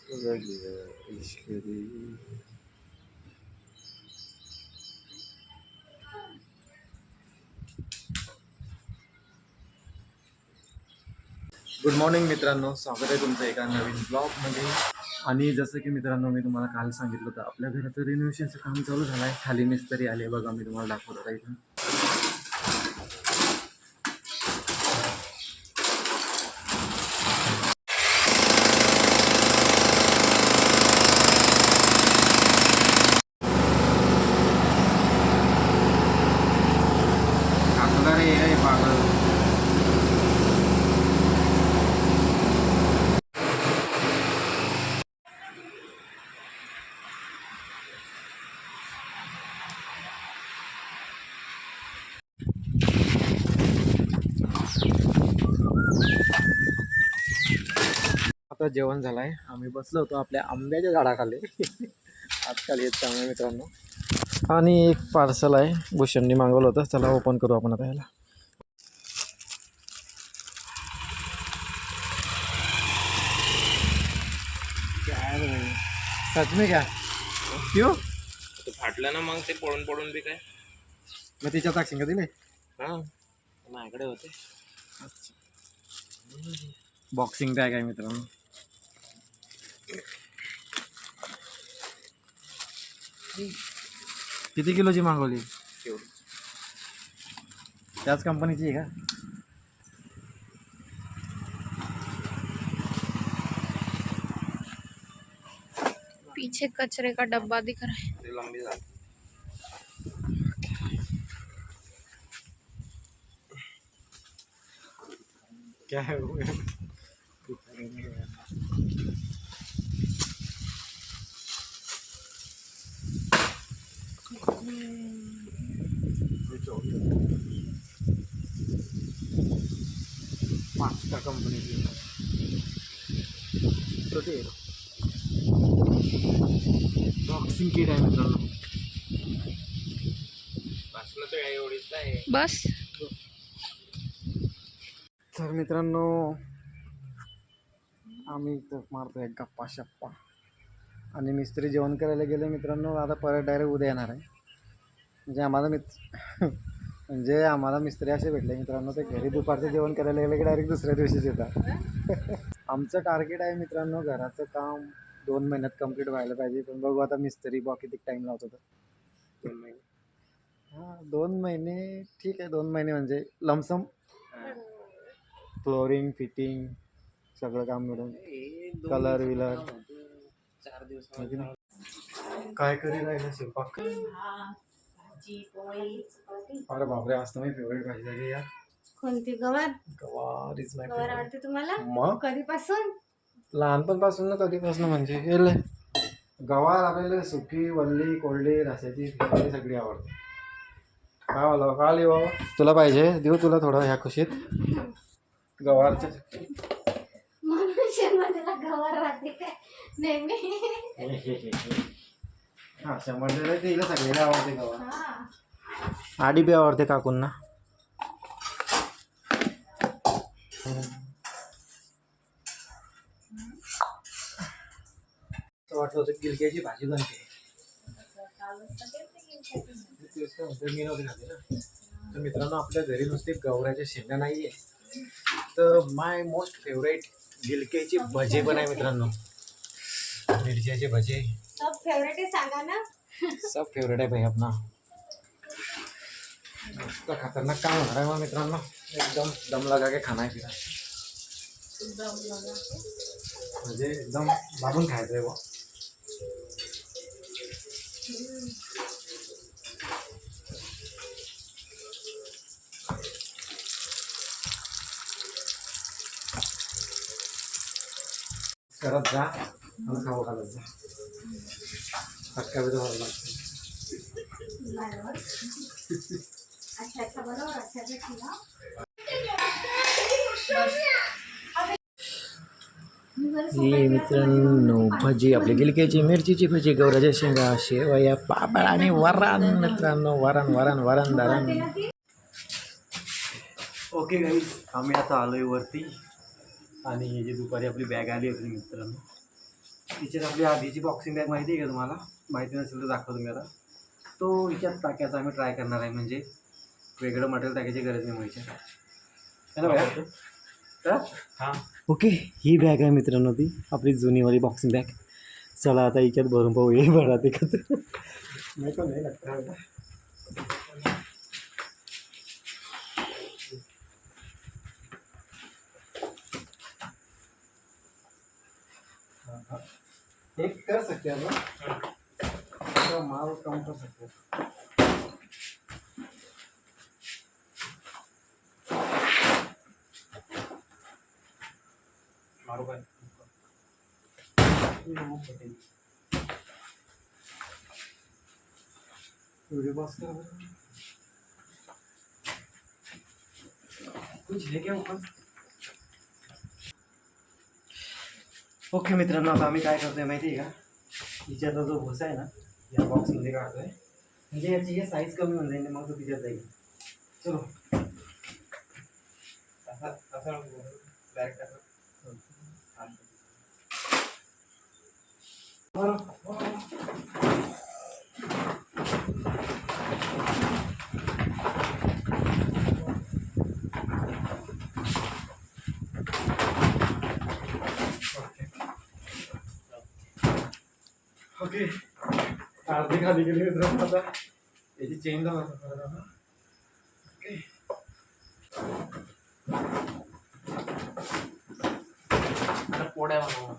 Good morning मित्रांनो, स्वागत आहे तुमचं एका नवीन ब्लॉगमध्ये. आणि जसं की मित्रांनो, मी तुम्हाला काल सांगितलं होतं आपल्या घराचं रिनोव्हेशनचं काम चालू झालं आहे. खाली मिस्त्री आले बघा, मी तुम्हाला दाखवत होता इथून. आता जेवण झालं आहे. आम्ही बसलो होतो आपल्या आंब्याच्या झाडाखाली. आजकाल येत चांगलं मित्रांनो. आणि एक पार्सल आहे, भूषणनी मागवलं होतं. चला ओपन करू आपण आता याला. सच में क्या क्यों फाटलं ना मग ते पडून पडून बी काय मग तिच्या टाकशील का दिले? हा माझ्याकडे होते. बॉक्सिंग टॅग आहे मित्रांनो. किती किलोची मागवली? त्याच कंपनीची आहे का? पीछे कचरे का डब्बा दिख रहा है. ते लंबी झाली. क्या है वो? पास्ता कंपनीची छोटी बॉक्सिंग किट आहे मित्रांनो. वाचलं तर एवढीच आहे. बस तर मित्रांनो, आम्ही इथं मारतोय गप्पा शप्पा. आणि मिस्त्री जेवण करायला गेले मित्रांनो. आता परत डायरेक्ट उद्या येणार आहे. म्हणजे आम्हाला मिस्त्री असे भेटले मित्रांनो, ते घरी दुपारचं जेवण करायला गेले की डायरेक्ट दुसऱ्या दिवशीच येतात. आमचं टार्गेट आहे मित्रांनो, घराचं काम 2 महिन्यात कंप्लीट व्हायला पाहिजे. पण बघू आता मिस्त्री बॉ किती टाईम लावतो तर. 2 महिने. हां 2 महिने ठीक आहे. 2 महिने म्हणजे लमसम फ्लोरिंग फिटिंग सगळं काम मिळून कलर विलर 4 दिवस. काय करी राहिलं स्वयंपाक. अरे बापरे, आज तुम्ही फेवरेट भाजी झाली यार. कोणती? गवार. गवार इज माय गवार आवडते तुम्हाला? मग कधीपासून? लहानपणापासून ना, कधीपासून म्हणजे गेले गवार आपल्याला सुकी वल्ली कोरडी रसाची सगळी आवडते. काय बोला का लिहा तुला पाहिजे देऊ तुला थोडं ह्या खुशीत गवारच्या. मनुष्याला गवार राहते काय नेहमी? हा 100 तिला सगळ्याला आवडते गवार. हा. आडी बी आवडते काकूंना. वाटलं होतं गिलक्याची भाजी बनते. मी नव्हते खाते ना. तर मित्रांनो, आपल्या घरी नुसते गवऱ्याच्या शेंगा नाही आहे, तर माय मोस्ट फेवरेट गिलक्याची भजे पण आहे मित्रांनो. मिरच्याचे भजे सब फेवरेट आहे सांगा ना. सब फेवरेट आहे भाई अपना. मस्त खतरनाक काम होणार आहे मग मित्रांनो. एकदम दम लगा के खाना आहे फिरा, म्हणजे एकदम दाबून खायचं आहे बा. करत जा आणि खाऊ घालत जा. फटका बी धरावा लागतो. अच्छा बरोबर. अच्छा ही मित्रांनो भजी आपली गिलक्याची मिरचीची भजी, गवऱ्याच्या शेंगा, शेवया, पापड आणि वरण मित्रांनो. वरण वरण वरण दारण. ओके गाईज, आम्ही आता आलोय वरती. आणि ही जी दुपारी आपली बॅग आली होती मित्रांनो, तिच्यात आपली आधीची बॉक्सिंग बॅग माहिती आहे का तुम्हाला? माहिती नसेल तर दाखवतो मी आता. तो हिच्यात टाकायचा आम्ही ट्राय करणार आहे, म्हणजे वेगळं मटेरियल टाकायची गरज नाही व्हायची है ना भैया? हां ओके, ही बॅग आहे मित्रांनो, ती आपली जुनीवाली बॉक्सिंग बॅग. चला आता हिच्यात भरून पाहू हे भरा ते का नाही पण नाही लागतं. एक कर सकते हैं ना, तो माल कम कर सकते हैं. मारू काय वीडियो पॉज कर बरं. कुछ है क्या ऊपर? ओके मित्रांनो, आता आम्ही काय करतोय माहिती आहे का, हिच्याचा जो भुसा आहे ना या बॉक्समध्ये काढतोय, म्हणजे याची हे साईज कमी होऊन जाईल, मग तो तिच्यात जाईल. चलो असं असं डायरेक्ट असं ओके, अर्धी खाली गेली मित्रांनो. आता याची चेन लावा. आता पोळ्या बनवू.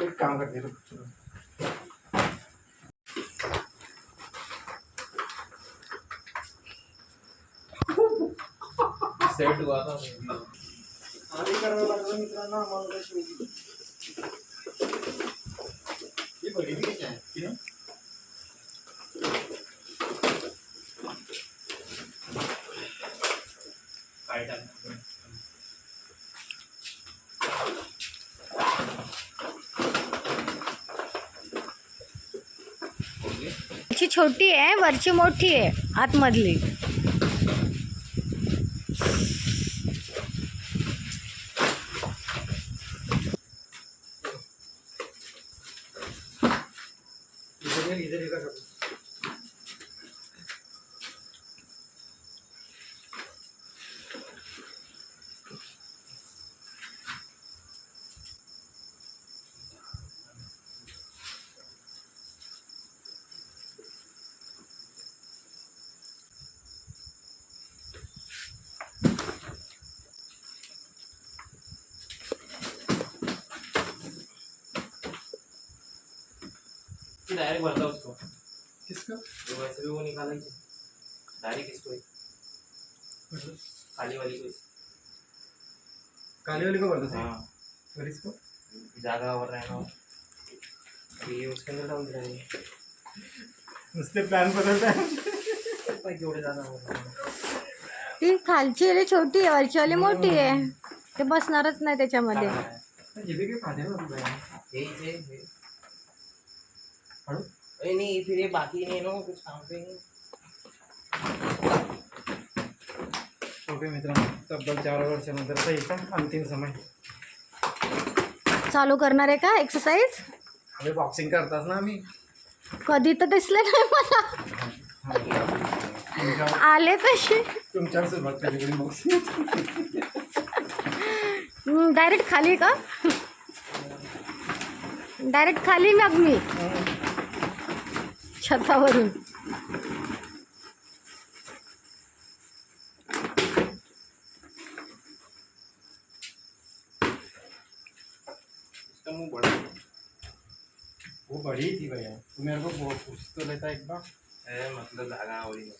एक काम करते तू. सेट हुआ था आधी करावं लागलं मित्रांनो आम्हाला शेवटी. ही बघितली कशी आहे की नाही? काय टाकणार वरची छोटी आहे, वरची मोठी आहे, आतमधली. इधर इधर कर. डायरेक्ट भरता उसको किसका? जो वैसे भी वो निकाला ही डायरेक्ट इसको काली वाली को. काली वाली को बोलते थे. हाँ और इसको जागा और रहना ये उसके अंदर डाल दिया है. नुसते प्लॅन बदलता है. जेवढे जागा हो ती खालची वाली छोटी आहे, वरची वाली मोठी आहे. ते बसणारच नाही त्याच्यामध्ये. ये भी क्या खाने वाला है? ये हळू. अरे नहीं फिर ये बाकी नहीं ना कुछ काम पे नहीं. ओके मित्रांनो, तब्बल 4 वर्षानंतरचा हिचा अंतिम समय. चालू करणार आहे का एक्सरसाइज? आम्ही बॉक्सिंग करतात ना आम्ही. कधी तर दिसले नाही मला. आले कसे तुमच्यावर सुरुवात केली बॉक्सिंग. डायरेक्ट खाली का? डायरेक्ट खाली मग मी छतावरून. इसका मुंह बड़ा है. वो बड़ी थी भैया, तू मेरे को पूछ तो लेता एक बार. मतलब जागा और ही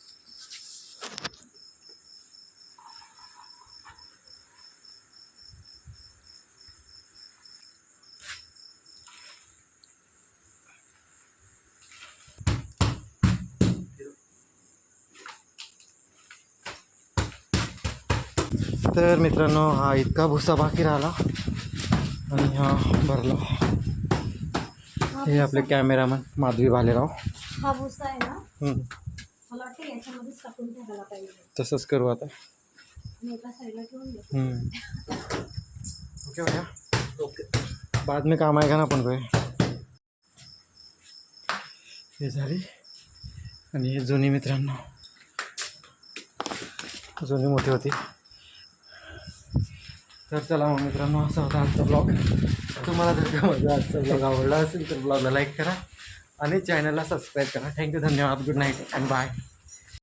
तर मित्रांनो, हा इतका भुसा बाकी राहिला आणि हा भरला. हे आपले कॅमेरामन माधवी भालेराव. हा भुसा आहे ना, हम्म. मला वाटतं याच्यामध्येच टाकून ठेवायला पाहिजे तसंच करू आता. आणि एका साईडला ठेवून दे. ओके भैया, ओके. बाद में काम आएगा ना आपण कोई. हे झाली. आणि हे जुनी मित्रांनो, जुनी मोठी होती. तर चला मग मित्रांनो, असा होता आजचा ब्लॉग. तुम्हाला जर का माझा आजचा ब्लॉग आवडला असेल तर ब्लॉगला लाईक करा आणि चॅनलला सबस्क्राईब करा. थँक्यू, धन्यवाद, गुड नाईट अँड बाय.